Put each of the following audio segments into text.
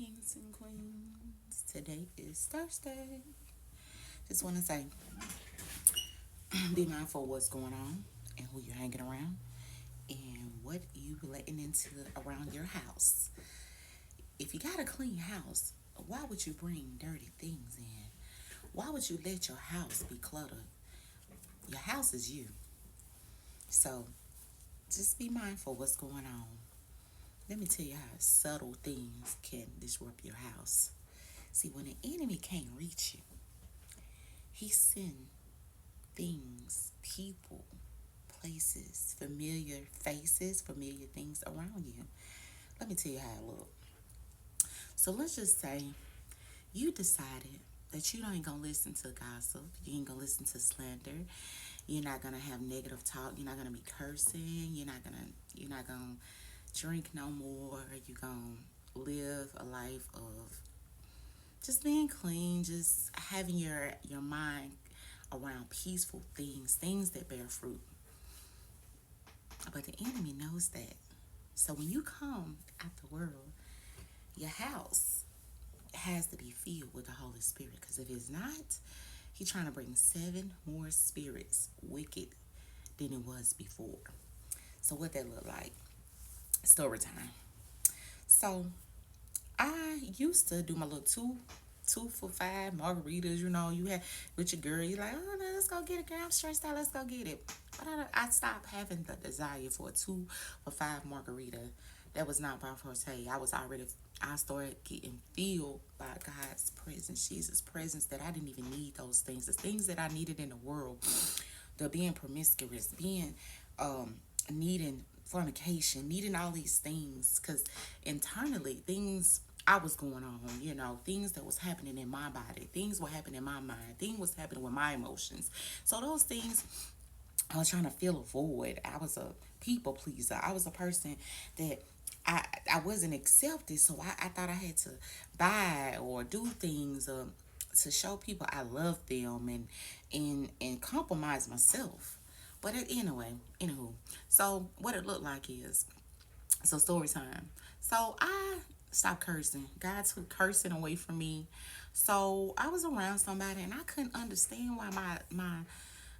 kings and queens. Today is Thursday. Just want to say, be mindful of what's going on and who you're hanging around and what you letting into around your house. If you got a clean house, why would you bring dirty things in? Why would you let your house be cluttered? Your house is you. So just be mindful of what's going on. Let me tell you how subtle things can disrupt your house. See, when the enemy can't reach you, he send things, people, places, familiar faces, familiar things around you. Let me tell you how it look. So let's just say you decided that you ain't gonna listen to gossip, you ain't gonna listen to slander, you're not gonna have negative talk, you're not gonna be cursing, you're not gonna drink no more, you're gonna live a life of just being clean, just having your mind around peaceful things, things that bear fruit. But the enemy knows that. So when you come out the world, your house has to be filled with the Holy Spirit. Because if it's not, he's trying to bring seven more spirits wicked than it was before. So what that look like? Story time. So I used to do my little two for five margaritas. You had with your girl. You're like, oh, let's go get it, girl. I'm stressed out. Let's go get it. But I stopped having the desire for a 2 for 5 margarita. That was not my forte. I started getting filled by God's presence, Jesus' presence, that I didn't even need those things. The things that I needed in the world, the being promiscuous, being needing fornication, needing all these things, because internally things I was going on, things that was happening in my body, things were happening in my mind, things was happening with my emotions. So those things, I was trying to fill a void. I was a people pleaser. I was a person that I wasn't accepted, so I thought I had to buy or do things to show people I love them and compromise myself. But anyway, anywho, so what it looked like is, so story time. So I stopped cursing. God took cursing away from me. So I was around somebody and I couldn't understand why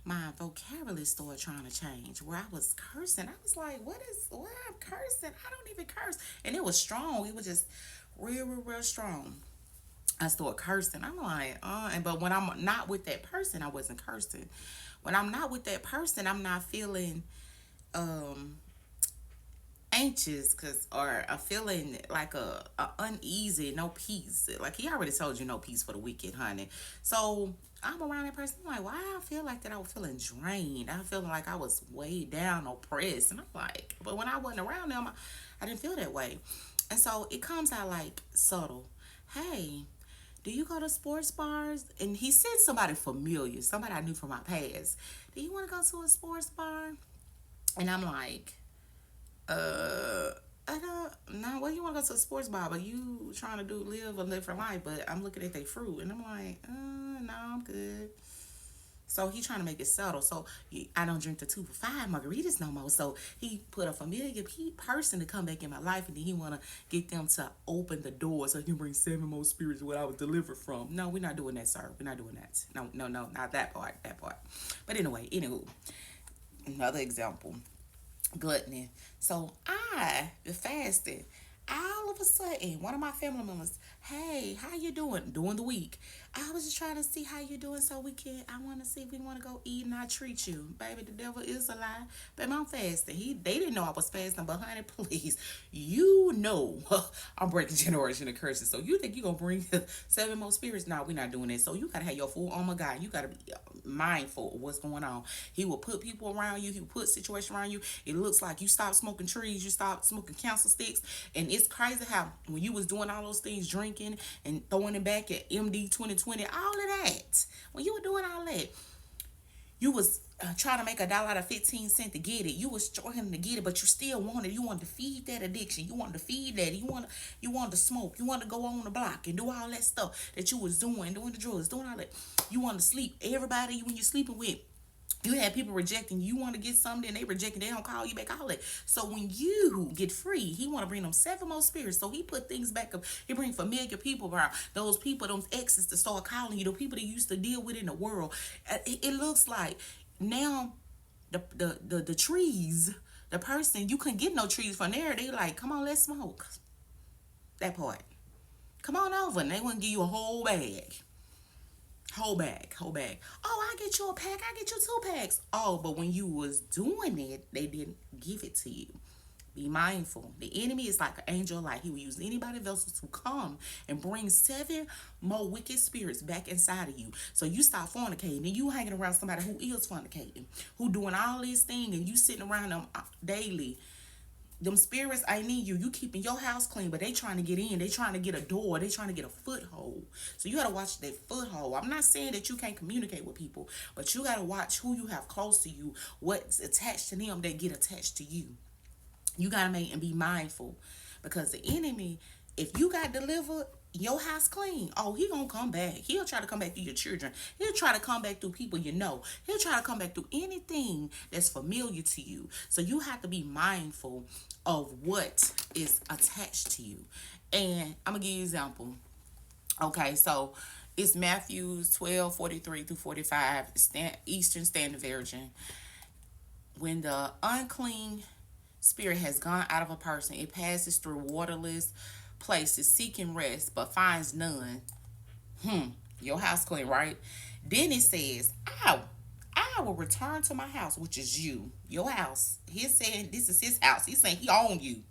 my vocabulary started trying to change. Where I was cursing, I was like, what I'm cursing? I don't even curse. And it was strong. It was just real strong. I started cursing. I'm like, and but when I'm not with that person, I wasn't cursing. When I'm not with that person, I'm not feeling um anxious, cause or a feeling like a uneasy, no peace. Like he already told you, no peace for the wicked, honey. So I'm around that person. I'm like, why I feel like that? I was feeling drained. I feeling like I was way down, oppressed, and I'm like, but when I wasn't around them, I didn't feel that way. And so it comes out like subtle. Hey, do you go to sports bars? And he said somebody familiar, somebody I knew from my past. Do you want to go to a sports bar? And I'm like, uh, I don't know. Well, you want to go to a sports bar, but you trying to live a different life. But I'm looking at their fruit, and I'm like, no, I'm good. So he trying to make it subtle. So I don't drink the 2 for 5 margaritas no more. So he put a familiar person to come back in my life, and then he want to get them to open the door so he can bring seven more spirits what I was delivered from. No, we're not doing that, sir. We're not doing that. No, not that part. That part. But anyway, another example, gluttony. So I fasted. All of a sudden, one of my family members, hey, how you doing? During the week. I was just trying to see how you doing so I want to see if we want to go eat and I treat you. Baby, the devil is a lie. Baby, I'm fasting. They didn't know I was fasting, but honey, please, I'm breaking generation of curses. So you think you going to bring 7 more spirits? No, we're not doing that. So you got to have your full armor, God. You got to be mindful of what's going on. He will put people around you. He will put situations around you. It looks like you stop smoking trees. You stop smoking council sticks. And it's crazy how when you was doing all those things, drinking and throwing it back at MD 2020, all of that, when you were doing all that, you was trying to make $1 out of 15 cents to get it. You was struggling to get it, but you still wanted. You wanted to feed that addiction. You wanted to feed that. You wanted to smoke. You wanted to go on the block and do all that stuff that you was doing the drugs, doing all that. You wanted to sleep. Everybody when you're sleeping with You have people rejecting. You want to get something, they rejecting. They don't call you back. All that. So when you get free, he want to bring them seven more spirits. So he put things back up. He bring familiar people around. Those people, those exes, to start calling you. The people that you used to deal with in the world. It looks like now the trees. The person you couldn't get no trees from there. They like, come on, let's smoke. That part. Come on over, and they want to give you a whole bag. Whole bag, whole bag. Oh, I get you a pack. I get you two packs. Oh, but when you was doing it, they didn't give it to you. Be mindful. The enemy is like an angel of light. He will use anybody vessels to come and bring seven more wicked spirits back inside of you. So you stop fornicating and you hanging around somebody who is fornicating, who doing all these things, and you sitting around them daily. Them spirits ain't in you. You keeping your house clean, but they trying to get in. They trying to get a door. They trying to get a foothold. So you got to watch that foothold. I'm not saying that you can't communicate with people, but you got to watch who you have close to you, what's attached to them that get attached to you. You got to make and be mindful, because the enemy, if you got delivered, your house clean, oh, he gonna come back. He'll try to come back through your children. He'll try to come back through people you know. He'll try to come back through anything that's familiar to you. So you have to be mindful of what is attached to you. And I'm gonna give you an example. Okay, so it's Matthew 12:43 through 45, Eastern Standard Version. When the unclean spirit has gone out of a person, it passes through waterless places seeking rest, but finds none. Your house clean, right? Then it says, "Ow, I will return to my house," which is you, your house. He's saying this is his house. He's saying he owns you,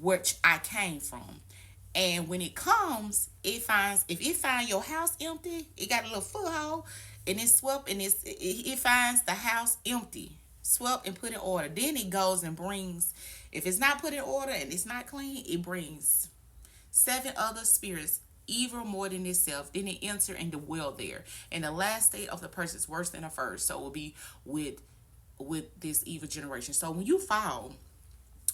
which I came from. And when it comes, it finds, if it finds your house empty, it got a little foothold, and it's swept, and it finds the house empty, swept and put in order. Then it goes and brings, if it's not put in order and it's not clean, it brings seven other spirits, evil more than itself. Then it enter and dwell there. And the last state of the person is worse than the first. So it will be with this evil generation. So when you fall,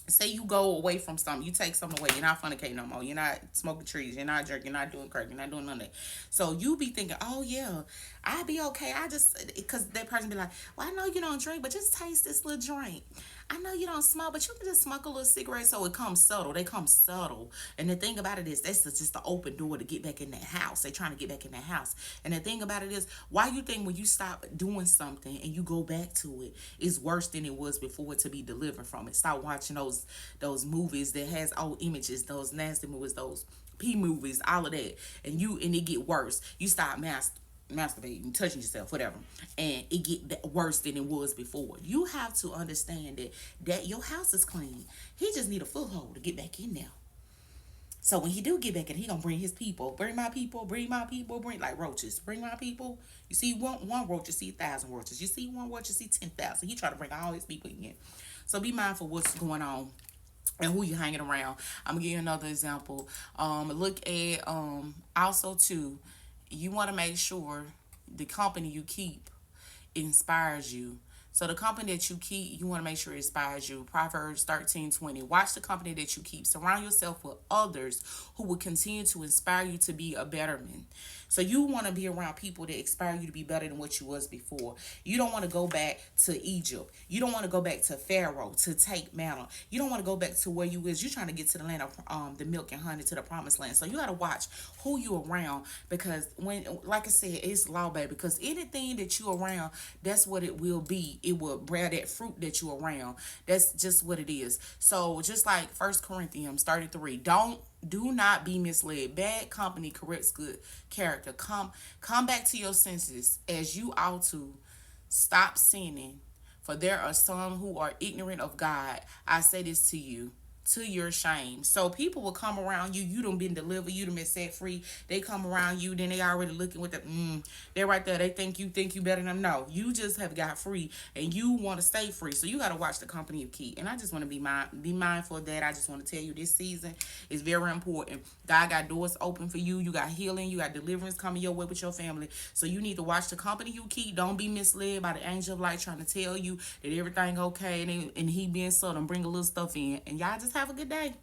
say you go away from something, you take something away, you're not fornicating no more, you're not smoking trees, you're not drinking, you're not doing crack, you're not doing none of that. So you be thinking, oh yeah, I'll be okay. I just, because that person be like, well, I know you don't drink, but just taste this little drink. I know you don't smoke, but you can just smoke a little cigarette. So it comes subtle. They come subtle. And the thing about it is, that's just the open door to get back in that house. They trying to get back in that house. And the thing about it is, why you think when you stop doing something and you go back to it, it's worse than it was before to be delivered from it. Stop watching those movies that has old images, those nasty movies, those P movies, all of that. And it get worse. You stop masturbating, touching yourself, whatever, and it get worse than it was before. You have to understand that your house is clean. He just need a foothold to get back in there. So when he do get back in, he gonna bring his people. Bring my people. Bring my people. Bring, like roaches. Bring my people. You see one roach, you see 1,000 roaches. You see one roach, you see 10,000. He try to bring all his people in. So be mindful what's going on and who you hanging around. I'm gonna give you another example. Look at also too. You want to make sure the company you keep inspires you. So the company that you keep, you want to make sure it inspires you. Proverbs 13:20. Watch the company that you keep. Surround yourself with others who will continue to inspire you to be a better man. So you want to be around people that inspire you to be better than what you was before. You don't want to go back to Egypt. You don't want to go back to Pharaoh to take manna. You don't want to go back to where you was. You're trying to get to the land of the milk and honey, to the promised land. So you got to watch who you around, because when, like I said, it's law, baby. Because anything that you around, that's what it will be. It will bear that fruit that you around. That's just what it is. So just like 1 Corinthians 33, do not be misled. Bad company corrects good character. Come back to your senses as you ought to. Stop sinning, for there are some who are ignorant of God. I say this to your shame. So people will come around you. You done been delivered. You done been set free. They come around you. Then they already looking with the they're right there. They think you better than them. No, you just have got free and you want to stay free. So you got to watch the company you keep. And I just want to be mindful of that. I just want to tell you, this season is very important. God got doors open for you. You got healing. You got deliverance coming your way with your family. So you need to watch the company you keep. Don't be misled by the angel of light trying to tell you that everything okay and he being subtle and bring a little stuff in. And y'all just have a good day.